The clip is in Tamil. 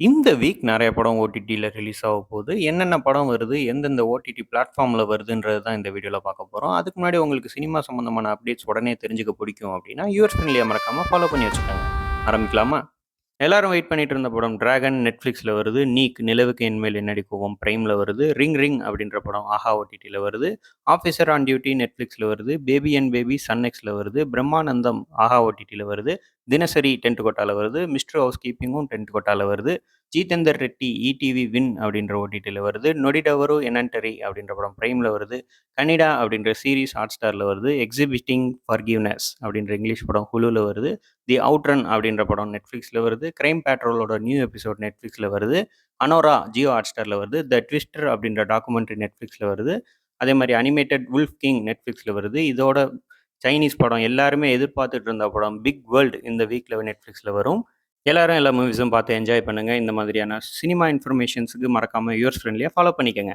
இந்த வீக் நெறைய படம் ஓடிடில ரிலீஸ் ஆக போகுது. என்னென்ன படம் வருது? எந்தெந்த ஓடிடி பிளாட்ஃபார்ம்ல வருதுன்றது தான் இந்த வீடியோல பார்க்க போறோம். அதுக்கு முன்னாடி உங்களுக்கு சினிமா சம்மந்தமான அப்டேட்ஸ் உடனே தெரிஞ்சுக்க பிடிக்கும் அப்டின்னா, யுவர்ஸ் ஃப்ரெண்ட்லிய மறக்காம ஃபாலோ பண்ணி வச்சுக்கோங்க. ஆரம்பிக்கலாமா? எல்லாரும் வெயிட் பண்ணிட்டு இருந்த படம் டிராகன் நெட்ஃப்ளிக்ஸ்ல வருது. நீக் நிலவுக்கு என்மேல் என்னடி கோவம் பிரைம்ல வருது. ரிங் ரிங் அப்படின்ற படம் ஆஹா ஓடிடில வருது. ஆஃபீஸர் ஆன் டியூட்டி நெட்ஃப்ளிக்ஸ்ல வருது. பேபி அண்ட் பேபி சன் எக்ஸ்ல வருது. பிரம்மானந்தம் ஆஹா ஓடிடில வருது. தினசரி டென்ட் கொட்டால வருது. மிஸ்டர் ஹவுஸ் கீப்பிங்கும் டென்ட் கொட்டால வருது. ஜீதேந்தர் ரெட்டி இடிவி வின் அப்படின்ற ஓடிடில வருது. நொடிடவரு எனன்டரி அப்படின்ற படம் பிரைம்ல வருது. கனிடா அப்படின்ற சீரிஸ் ஹாட் ஸ்டார்ல வருது. எக்ஸிபிட்டிங் ஃபர்கிவ்னஸ் அப்படின்ற இங்கிலீஷ் படம் ஹுலுல வருது. தி அவுட்ரன் அப்படின்ற படம் நெட்ஃப்ளிக்ஸில் வருது. கிரைம் பேட்ரோலோட நியூ எபிசோட் நெட்ஃப்ளிக்ஸில் வருது. அனோரா ஜியோ ஹாட்ஸ்டாரில் வருது. த ட்விஸ்டர் அப்படின்ற டாக்குமெண்ட்ரி நெட்ஃப்ளிக்ஸில் வருது. அதே மாதிரி அனிமேட்டட் வுல்ஃப் கிங் நெட்ஃப்ளிக்ஸில் வருது. இதோட சைனீஸ் படம் எல்லாருமே எதிர்பார்த்துட்டு இருந்த படம் பிக் வேர்ல்டு இந்த வீக்கில் நெட்ஃப்ளிக்ஸில் வரும். எல்லாரும் எல்லா மூவிஸும் பார்த்து என்ஜாய் பண்ணுங்கள். இந்த மாதிரியான சினிமா இன்ஃபர்மேஷன்ஸுக்கு மறக்காமல் யுவர்ஸ் ஃப்ரெண்ட்லியாக ஃபாலோ பண்ணிக்கோங்க.